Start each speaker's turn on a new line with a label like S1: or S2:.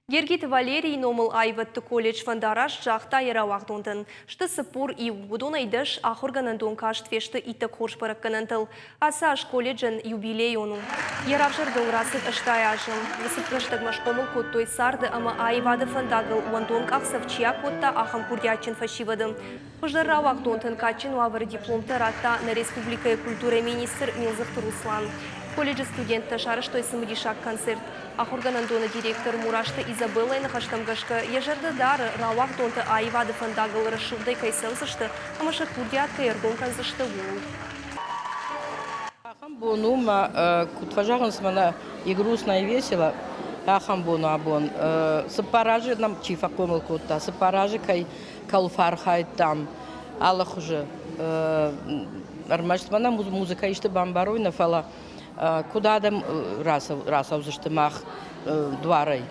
S1: Гергит Валерий номыл айватты колледж вандараш жақта еравағдундын. Шты сыпур и удон айдыш ахорганандон каштвешті иті қорш баракканантыл. Асаш колледжен юбилей ону. Еравжырдың расын ұштай ажым. Высыпрыштық машқомыл коттой сарды ама айвады фандагыл уандон қақсавчия котта ахам курдячин фашивадым. Пождарравағдонтын качин уавыр дипломты ратта на Республика культуры министр Милзыхты Руслан. Колледж студентта шарыштой сымыдишак концерт. Ахорганандона директор Мурашта Изабелла нахаштамгашка ежерді дары равақ донты айвады фандагыл расшылдай кайселзышты, амаша курдиатка ергон канзышты ол.
S2: Ахам бону ма кутважаган смана и грустно и весело. Ахам бону абон. Сапаражи нам чифа комыл котта. Сапаражи кай калфархай там. Аллах уже. Армаштмана музыка иште бамбаруй нафала. Куда адам расов заштымах дворой.